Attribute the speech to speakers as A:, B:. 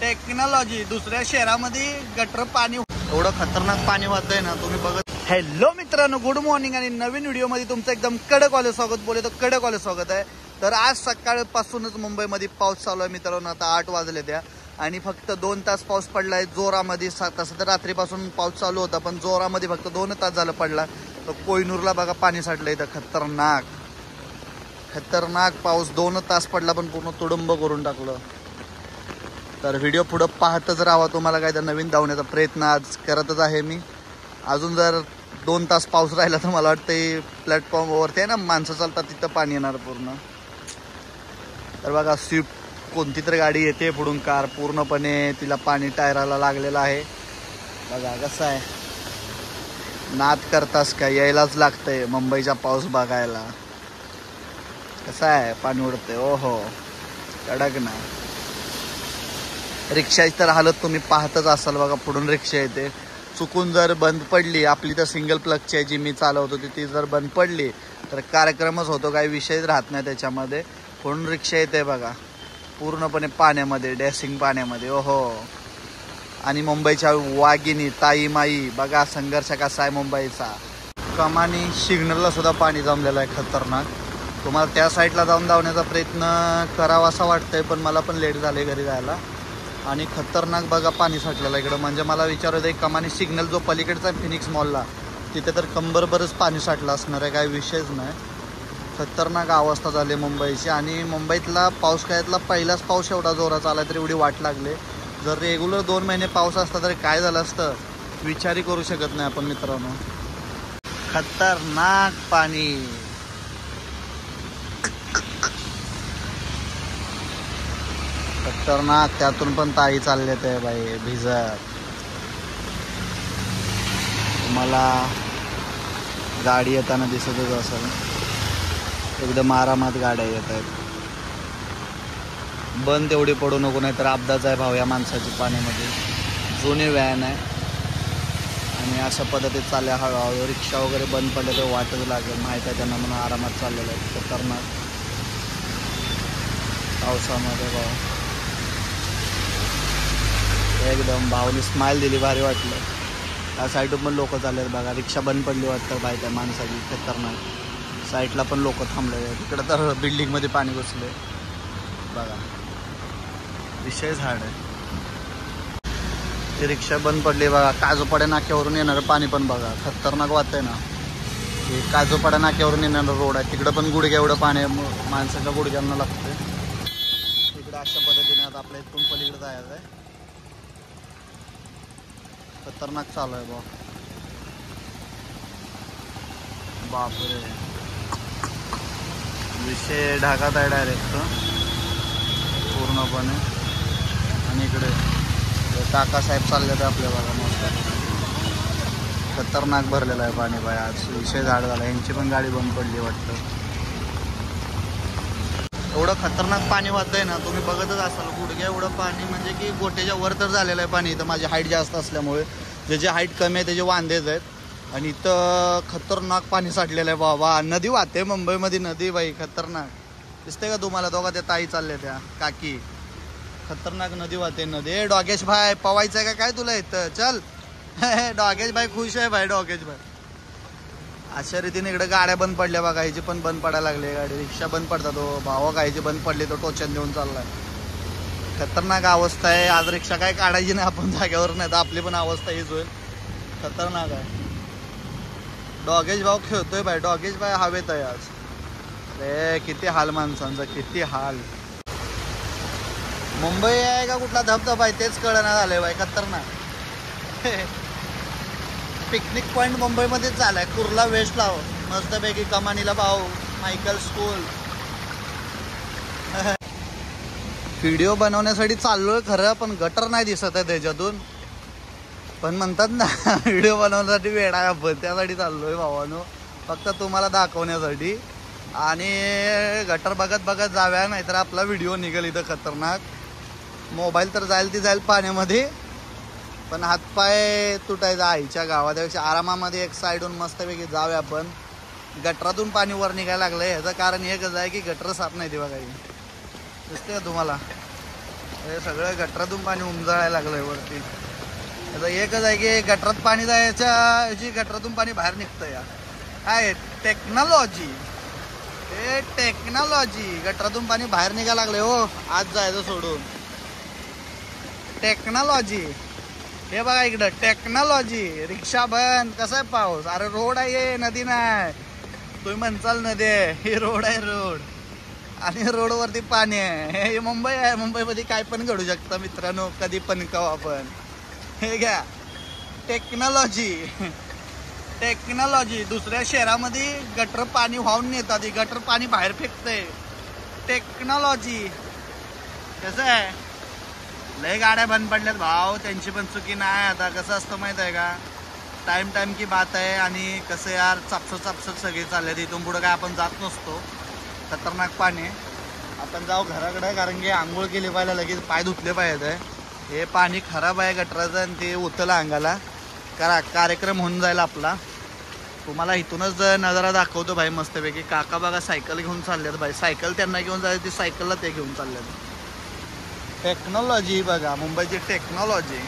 A: Technology दुसऱ्या शहरामध्ये gutter पाणी एवढं खतरनाक पाणी वाहतंय ना तुम्ही बघत. हॅलो मित्रांनो, गुड मॉर्निंग आणि नवीन व्हिडिओमध्ये तुमचं एकदम कडक वाले स्वागत. बोले तर कडक वाले स्वागत आहे. तर आज सकाळपासूनच मुंबईमध्ये पाऊस चालू आहे मित्रांनो. आता 8 वाजले त्या आणि फक्त 2 तास पाऊस पडलाय जोरामध्ये. तसं तर रात्रीपासून पाऊस चालू होता पण जोरामध्ये फक्त 2 तास झालं पडला. तर कोयनूरला बघा पाणी साठलंय तर खतरनाक खतरनाक पाऊस 2 तास पडला पण पूर्ण तुडुंब करून टाकलं. तर व्हिडिओ पुढं पाहतच राहा. तुम्हाला काय तर नवीन धावण्याचा प्रयत्न आज करतच आहे मी. अजून जर 2 तास पाऊस राहिला तर मला वाटतं प्लॅटफॉर्मवरती आहे ना माणसं चालतात तिथं पाणी येणार पूर्ण. तर बघा स्विफ्ट कोणती तरी गाडी येते पुढून कार पूर्णपणे तिला पाणी टायराला लागलेलं आहे. बघा कसं आहे, नाद करतास का यायलाच लागतंय मुंबईचा पाऊस बघायला. कसं आहे पाणी उडतंय. ओहो कडक ना. रिक्षाची तर हालत तुम्ही पाहतच असाल. बघा पुढून रिक्षा येते, चुकून जर बंद पडली आपली तर सिंगल प्लगची आहे जी मी चालवत होती ती जर बंद पडली तर कार्यक्रमच होतो, काही विषयच राहत नाही त्याच्यामध्ये. पुढून रिक्षा येते बघा पूर्णपणे पाण्यामध्ये, डॅशिंग पाण्यामध्ये. ओहो. आणि मुंबईच्या वाघिणी ताई माई बघा संघर्ष कसा आहे मुंबईचा. कमानी सिग्नलला सुद्धा पाणी जमलेलं आहे खतरनाक. तुम्हाला त्या साईडला जाऊन धावण्याचा प्रयत्न करावा असं वाटतंय पण मला पण लेट झाले घरी जायला. आणि खतरनाक बघा पाणी साठलेलं इकडं. म्हणजे मला विचारत आहे कमानी सिग्नल जो पलीकडचा आहे फिनिक्स मॉलला तिथे तर कंबरभरच पाणी साठलं असणार आहे, काही विषयच नाही. खतरनाक अवस्था झाली मुंबईची. आणि मुंबईतला पाऊस काळातला पहिलाच पाऊस एवढा जोराचा आला तरी एवढी वाट लागले. जर रेग्युलर 2 महिने पाऊस असता तरी काय झालं असतं विचारही करू शकत नाही आपण मित्रांनो. खतरनाक पाणी. खतरनाक. त्यातून पण ताई चालले ते बाई भिजत. मला गाडी येताना दिसतच असेल, एकदम आरामात गाड्या येत आहेत. बंद तेवढी पडू नको नाही तर अपघात आहे भाव या माणसाची पाण्यामध्ये. जुने व्हॅन आहे आणि अशा पद्धतीत चालल्या हळूहळू. रिक्षा वगैरे बंद पडले तर वाटच लागेल माहीत आहे त्यांना म्हणून आरामात चाललेलं आहे. खतरनाक पावसामध्ये भाव एकदम. भावनी स्माईल दिली, भारी वाटलं. त्या साईडून पण लोक चालले बघा. रिक्षा बंद पडली वाटतं बाई त्या माणसाची. खतरनाक. साईडला पण लोक थांबले. तिकडं तर बिल्डिंगमध्ये पाणी घुसले बघा. विषय झाड आहे. ती रिक्षा बंद पडली बघा. काजूपाड्या नाक्यावरून येणारं पाणी पण बघा खतरनाक वाटतंय ना. हे काजूपाड्या नाक्यावरून येणारं रोड आहे तिकडं पण गुडघ्या एवढं पाणी माणसाच्या गुडघ्यांना लागतं. तिकडं अशा पद्धतीने आता आपल्या इथून पलीकडे जायचं आहे. खतरनाक चालू आहे बा. बापरे विषय ढाकात आहे डायरेक्ट पूर्णपणे. आणि इकडे काकासाहेब चालले तर आपल्या बघा मस्त. खतरनाक भरलेलं आहे पाणी बाय आज. विषय झाड झाला. यांची पण गाडी बंद पडली वाटतं. एवढं खतरनाक पाणी वाहतंय ना तुम्ही बघतच असाल. गुडघ्या एवढं पाणी म्हणजे की गोट्याच्या वर तर झालेलं आहे पाणी. इथं माझी हाईट जास्त असल्यामुळे ज्याची हाईट कमी आहे त्याचे वांदेच आहेत. आणि इथं खतरनाक पाणी साठलेलं आहे बाबा. नदी वाहते मुंबईमध्ये नदी बाई खतरनाक. दिसते का तुम्हाला दोघा त्या ताई चालल्या त्या काकी. खतरनाक नदी वाहते नदी. डॉगेश भाई पवायचं आहे का काय तुला इथं चल. डॉगेश भाई खुश आहे भाई. डॉगेश भाई अशा रीतीने इकडे गाड्या बंद पडल्या बघा. ह्याची पण बंद पडायला लागली गाडी. रिक्षा बंद पडतात हो भावा. गायची बंद पडली तो टोचन देऊन चाललाय. खतरनाक अवस्था आहे. आज रिक्षा काय काढायची नाही आपण जाग्यावर, नाही तर आपली पण अवस्था हीच होईल. खतरनाक आहे. डॉगेश भाऊ खेळतोय बाय. डॉगेश भाई हवेत आहे आज. अरे किती हाल माणसांचा, किती हाल. मुंबई आहे का कुठला धबधबा आहे तेच कळना झालंय बाय. खतरनाक. पिकनिक पॉईंट मुंबईमध्येच झालाय. कुर्ला वेस्टला मस्तपैकी कमानीला भाऊ मायकल स्कूल. व्हिडिओ बनवण्यासाठी चाललोय खरं पण गटर नाही दिसत आहे त्याच्यातून. पण म्हणतात ना व्हिडिओ बनवण्यासाठी वेळ आहे आपण, त्यासाठी चाललोय भावानो फक्त तुम्हाला दाखवण्यासाठी. आणि गटर बघत बघत जाव्या नाहीतर आपला व्हिडिओ निघेल इथं खतरनाक. मोबाईल तर जाईल ती जाईल पाण्यामध्ये पण हातपाय तुटायचा आईच्या गावात. त्यापेक्षा आरामामध्ये एक साईडून मस्तपैकी जाऊया आपण. गटरातून पाणी वर निघायला लागलं. ह्याचं कारण एकच आहे की गटर साफ नाही ते बघा. दिसते का तुम्हाला. हे सगळं गटरातून पाणी उमजाळायला लागलंय वरती. आता एकच आहे की गटरात पाणी जायच्या ऐवजी गटरातून पाणी बाहेर निघतं या. काय टेक्नॉलॉजी, हे टेक्नॉलॉजी. गटरातून पाणी बाहेर निघायला लागले हो, आज जायचं सोडून. टेक्नॉलॉजी. हे बघा इकडं टेक्नॉलॉजी. रिक्षा बंद. कसा आहे पाऊस? अरे रोड आहे, नदी नाही. तुम्ही म्हणचाल नदी आहे, हे रोड आहे. रोड आणि रोडवरती पाणी आहे. हे मुंबई आहे, मुंबईमध्ये काय पण घडू शकतं मित्रांनो, कधी पण कवा पण. हे घ्या टेक्नॉलॉजी. टेक्नॉलॉजी. दुसऱ्या शहरामध्ये गटर पाणी वाहून नेतात, गटर पाणी बाहेर फेकतंय. टेक्नॉलॉजी. कसं आहे, लय गाड्या बंद पडल्यात भाव, त्यांची पण चुकी नाही. आता कसं असतं माहित आहे का, टाइम की बात आहे. आणि कसं यार, चापसत सगळे चालले. इथून पुढं काय आपण जात नसतो. खतरनाक पाणी. आपण जाऊ घराकडे, कारण की आंघोळ केली पाहिजे, लगेच पाय धुतले पाहिजे. हे पाणी खराब आहे गटराचं आणि ते उतलं अंगाला. कार्यक्रम होऊन जाईल आपला. तुम्हाला इथूनच नजारा दाखवतो भाई मस्तपैकी. काका बघा सायकल घेऊन चालल्यात भाई. सायकल त्यांना घेऊन जायचं, ती सायकलला ते घेऊन चालल्यात. टेक्नॉलॉजी बघा, मुंबईची टेक्नॉलॉजी.